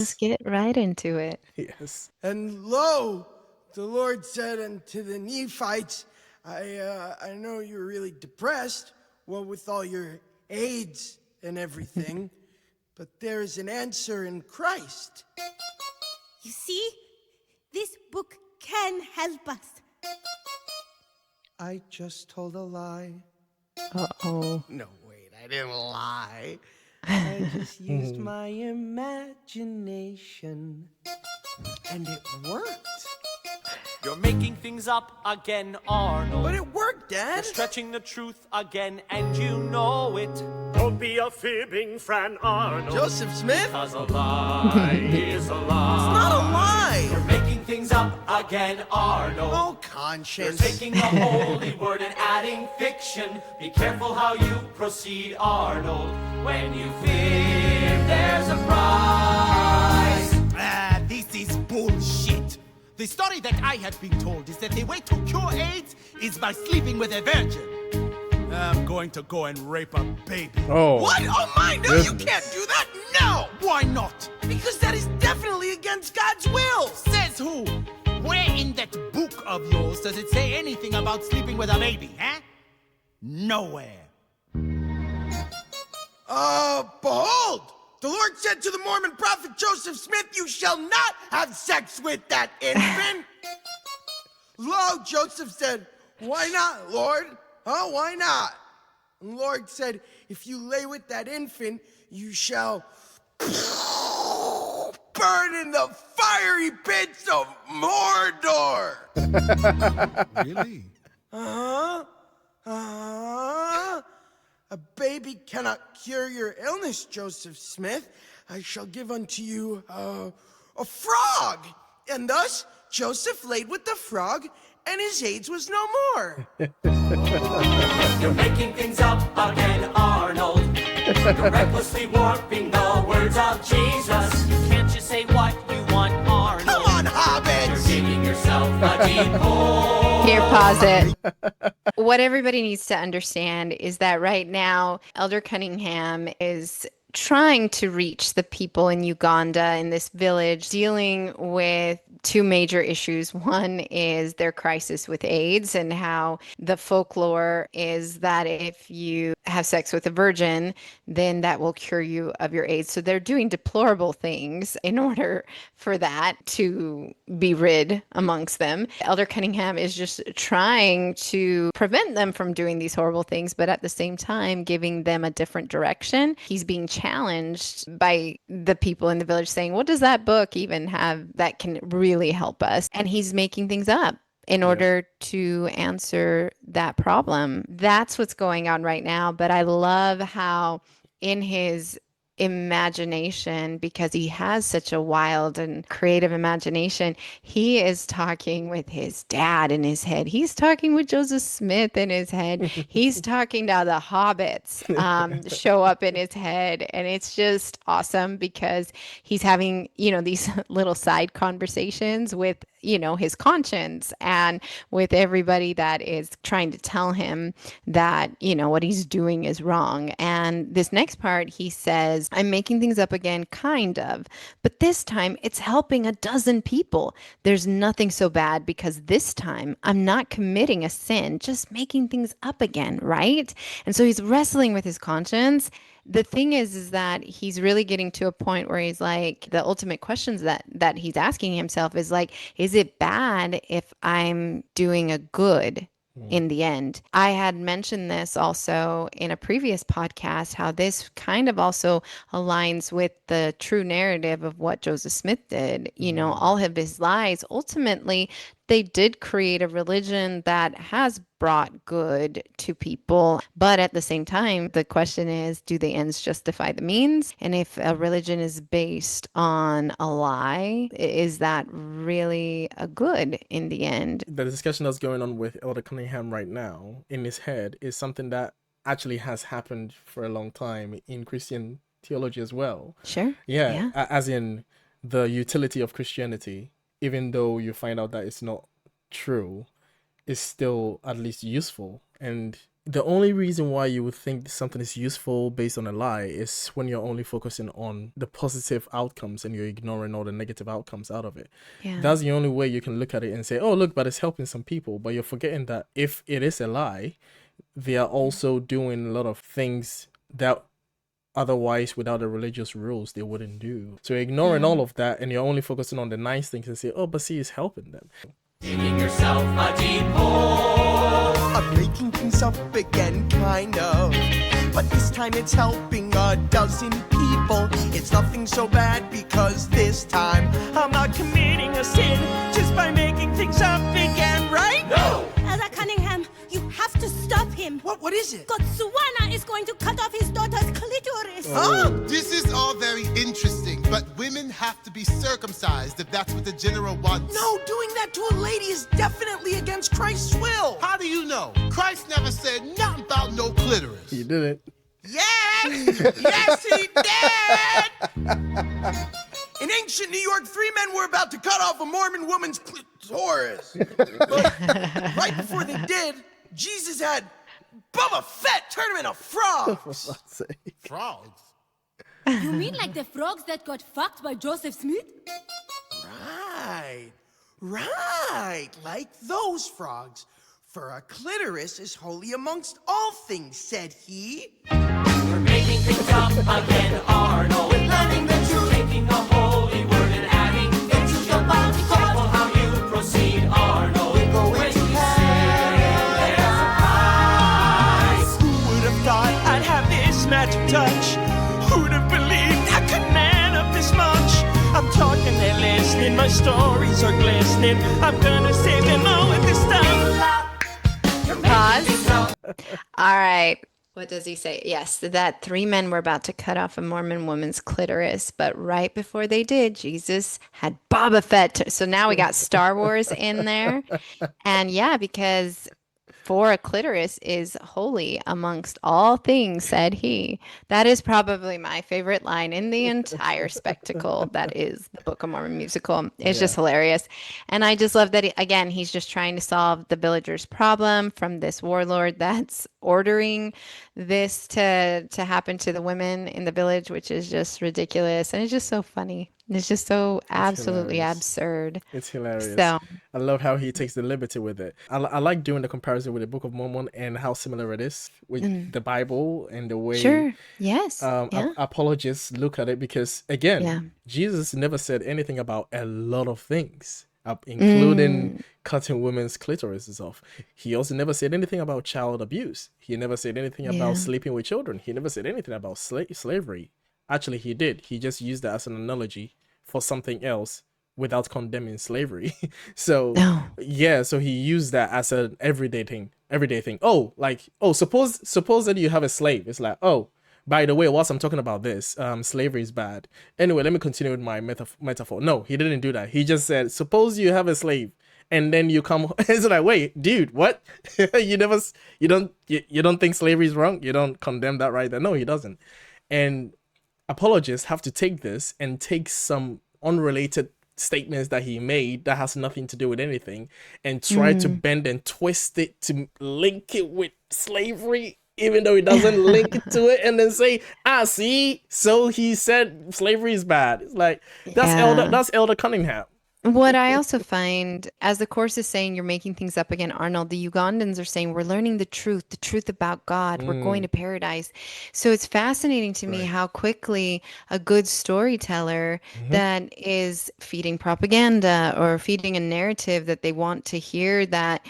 Let's get right into it. Yes. And lo, the Lord said unto the Nephites, I know you're really depressed, well, with all your AIDS and everything, but there is an answer in Christ. You see, this book can help us. I just told a lie. Uh-oh. No, wait, I didn't lie. I just used my imagination. And it worked. You're making things up again, Arnold. But it worked, You're Dad. stretching the truth again, and you know it. Don't be a fibbing Fran Arnold. Joseph Smith? Cause a lie is a lie. Not a lie. You're making things up again, Arnold. Oh, You're conscience. taking the holy word and adding fiction. Be careful how you proceed, Arnold. When you fear, there's a prize. This is bullshit. The story that I had been told is that the way to cure AIDS is by sleeping with a virgin. I'm going to go and rape a baby. Oh. What? Oh my, no, you Goodness. can't do that. No. Why not? Because that is definitely against God's will. Says who? Where in that book of yours does it say anything about sleeping with a baby, huh? Nowhere. Behold, the Lord said to the Mormon prophet Joseph Smith, you shall not have sex with that infant. Lo, Joseph said, why not, Lord? Huh, why not? And the Lord said, if you lay with that infant, you shall burn in the fiery pits of Mordor. Really? A baby cannot cure your illness, Joseph Smith. I shall give unto you a frog. And thus, Joseph laid with the frog, and his AIDS was no more. You're making things up again, Arnold. You're recklessly warping the words of Jesus. Can't you say what you want, Arnold? Come on, You're hobbits! digging yourself a deep hole. Here, pause it. What everybody needs to understand is that right now, Elder Cunningham is trying to reach the people in Uganda in this village, dealing with two major issues. One is their crisis with AIDS and how the folklore is that if you have sex with a virgin, then that will cure you of your AIDS. So they're doing deplorable things in order for that to be rid amongst them. Elder Cunningham is just trying to prevent them from doing these horrible things, but at the same time, giving them a different direction. He's being challenged by the people in the village saying, what does that book even have that can really help us? And he's making things up in order to answer that problem. That's what's going on right now. But I love how in his imagination, because he has such a wild and creative imagination, he is talking with his dad in his head. He's talking with Joseph Smith in his head. He's talking to the hobbits show up in his head. And it's just awesome because he's having, these little side conversations with, his conscience and with everybody that is trying to tell him that, what he's doing is wrong. And this next part, he says, I'm making things up again, kind of, but this time it's helping a dozen people. There's nothing so bad because this time I'm not committing a sin, just making things up again, right? And so he's wrestling with his conscience. The thing is that he's really getting to a point where he's like, the ultimate questions that he's asking himself is like, is it bad if I'm doing a good in the end? I had mentioned this also in a previous podcast, how this kind of also aligns with the true narrative of what Joseph Smith did. All of his lies, ultimately, they did create a religion that has brought good to people. But at the same time, the question is, do the ends justify the means? And if a religion is based on a lie, is that really a good in the end? The discussion that's going on with Elder Cunningham right now in his head is something that actually has happened for a long time in Christian theology as well. Sure. Yeah. As in the utility of Christianity, even though you find out that it's not true, is still at least useful. And the only reason why you would think something is useful based on a lie is when you're only focusing on the positive outcomes and you're ignoring all the negative outcomes out of it. Yeah. That's the only way you can look at it and say, oh, look, but it's helping some people. But you're forgetting that if it is a lie, they are also doing a lot of things that otherwise, without the religious rules, they wouldn't do. So you're ignoring all of that and you're only focusing on the nice things and say, oh, but see, it's helping them. Digging yourself a deep hole. I'm making things up again, kind of. But this time it's helping a dozen people. It's nothing so bad because this time I'm not committing a sin just by making things up again, right? No! Elder Cunningham, you have to stop him. What is it? Gotsuana is going to cut off his daughter's clitoris. Huh? This is all very interesting, but women have to be circumcised if that's what the general wants. No, doing that to a lady is definitely against Christ's will. How do you know? Christ never said nothing about no clitoris. You did it. Yes! Yes, he did! In ancient New York, 3 men were about to cut off a Mormon woman's clitoris. But right before they did, Jesus had Boba Fett turn him into frogs. Frogs? You mean like the frogs that got fucked by Joseph Smith? Right, like those frogs. For a clitoris is holy amongst all things, said he. We're making things up again, Arnold. We're learning the truth. Taking a holy word and adding it to your Bible. Be careful how you proceed, Arnold. We're going when you say there's a prize. Who would have thought I'd have this magic touch? Who'd have believed I could man up this much? I'm talking, they're listening, my stories are glistening. I'm gonna save them all with this stuff. Pause. All right. What does he say? Yes, that 3 men were about to cut off a Mormon woman's clitoris, but right before they did, Jesus had Boba Fett. So now we got Star Wars in there. And yeah, because for a clitoris is holy amongst all things, said he. That is probably my favorite line in the entire spectacle. That is the Book of Mormon musical. It's just hilarious. And I just love that, again, he's just trying to solve the villagers' problem from this warlord that's ordering this to happen to the women in the village, which is just ridiculous. And it's just so funny. It's just so absolutely hilarious. absurd. It's hilarious. So, I love how he takes the liberty with it. I like doing the comparison with the Book of Mormon and how similar it is with the Bible and the way sure. Yes. apologists look at it, because again, Jesus never said anything about a lot of things, including cutting women's clitorises off. He also never said anything about child abuse. He never said anything about sleeping with children. He never said anything about slavery. Actually, he did. He just used that as an analogy for something else without condemning slavery. So so he used that as an everyday thing. Oh, suppose that you have a slave. It's like, oh, by the way, whilst I'm talking about this, slavery is bad. Anyway, let me continue with my metaphor. No, he didn't do that. He just said, suppose you have a slave and then you come. It's like, wait, dude, what? you don't think slavery is wrong? You don't condemn that right there? No, he doesn't. And apologists have to take this and take some unrelated statements that he made that has nothing to do with anything and try to bend and twist it to link it with slavery, even though he doesn't link it to it, and then say, see, so he said slavery is bad. It's like, that's Elder Cunningham. What I also find, as the Course is saying, you're making things up again, Arnold, the Ugandans are saying, we're learning the truth about God. We're going to paradise. So it's fascinating to me how quickly a good storyteller that is feeding propaganda or feeding a narrative that they want to hear, that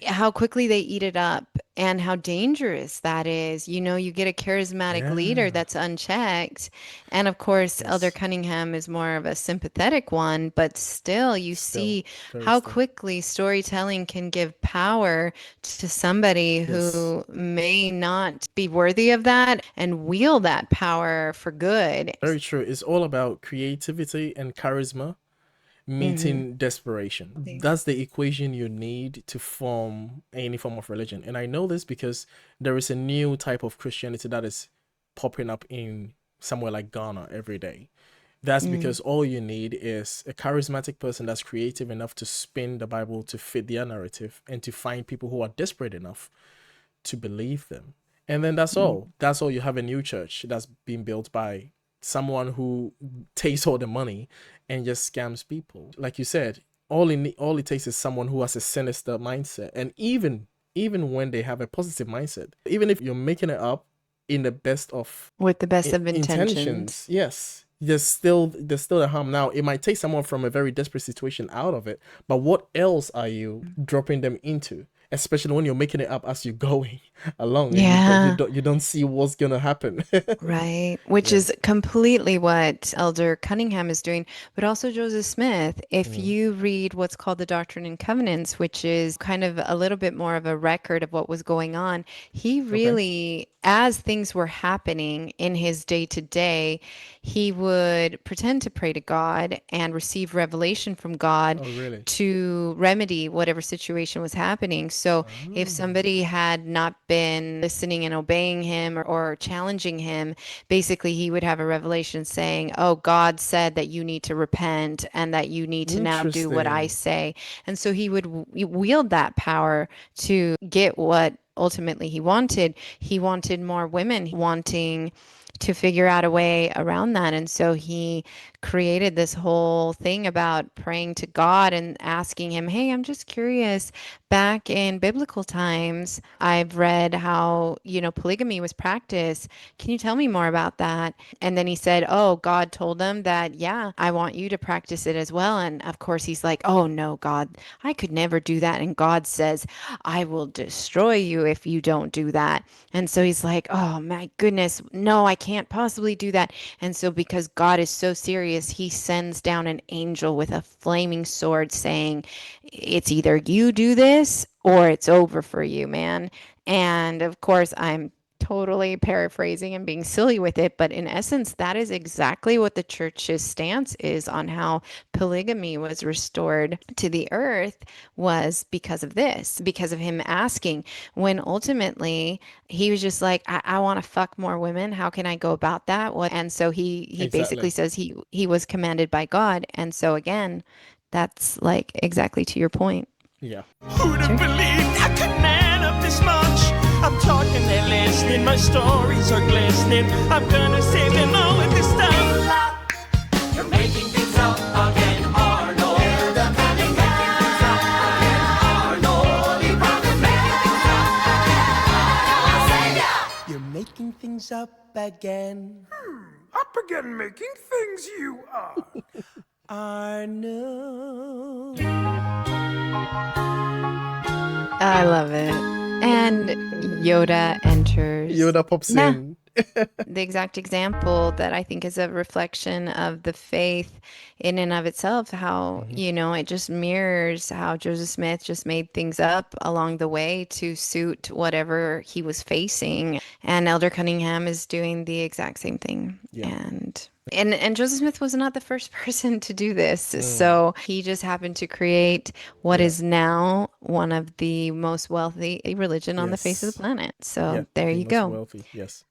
how quickly they eat it up. And how dangerous that is. You know, you get a charismatic leader that's unchecked. And of course, Elder Cunningham is more of a sympathetic one, but still you see how quickly storytelling can give power to somebody who may not be worthy of that and wield that power for good. Very true. It's all about creativity and charisma meeting desperation. That's the equation you need to form any form of religion. And I know this because there is a new type of Christianity that is popping up in somewhere like Ghana every day. That's because all you need is a charismatic person that's creative enough to spin the Bible to fit their narrative and to find people who are desperate enough to believe them. And then that's all. That's all. You have a new church that's being built by someone who takes all the money and just scams people. Like you said, all it takes is someone who has a sinister mindset. And even when they have a positive mindset, even if you're making it up in the best of with the best of intentions, yes, there's still a harm. Now it might take someone from a very desperate situation out of it, but what else are you dropping them into? Especially when you're making it up as you're going along, and you don't see what's gonna happen. right? Which is completely what Elder Cunningham is doing, but also Joseph Smith. If you read what's called the Doctrine and Covenants, which is kind of a little bit more of a record of what was going on, he really, as things were happening in his day to day, he would pretend to pray to God and receive revelation from God Oh, really? to remedy whatever situation was happening. So if somebody had not been listening and obeying him or challenging him, basically he would have a revelation saying, oh, God said that you need to repent and that you need to now do what I Interesting. say. And so he would wield that power to get what ultimately he wanted. He wanted more women wanting to figure out a way around that. And so he created this whole thing about praying to God and asking him, hey, I'm just curious, back in biblical times, I've read how, polygamy was practiced. Can you tell me more about that? And then he said, oh, God told them that, yeah, I want you to practice it as well. And of course, he's like, oh, no, God, I could never do that. And God says, I will destroy you if you don't do that. And so he's like, oh, my goodness, no, I can't possibly do that. And so because God is so serious, he sends down an angel with a flaming sword saying, it's either you do this or it's over for you, man. And of course, I'm totally paraphrasing and being silly with it, but in essence, that is exactly what the church's stance is on how polygamy was restored to the earth, was because of this, because of him asking, when ultimately he was just like, I want to fuck more women. How can I go about that? And so he basically Exactly. says he was commanded by God. And so again, that's like exactly to your point. Yeah. Who'd have believed I could man up this much? I'm talking, they're listening, my stories are glistening. I'm gonna save them all with this stuff. You're making things up again, Arnold. You're making things up again, Arnold. You promised me. You're making things up again. Up again, making things you are. Arnold. I love it. And Yoda enters. Yoda pops in. The exact example that I think is a reflection of the faith in and of itself, how, it just mirrors how Joseph Smith just made things up along the way to suit whatever he was facing. And Elder Cunningham is doing the exact same thing. Yeah. And Joseph Smith was not the first person to do this. So he just happened to create what is now one of the most wealthy religion on the face of the planet. So there the you most go. wealthy. Yes.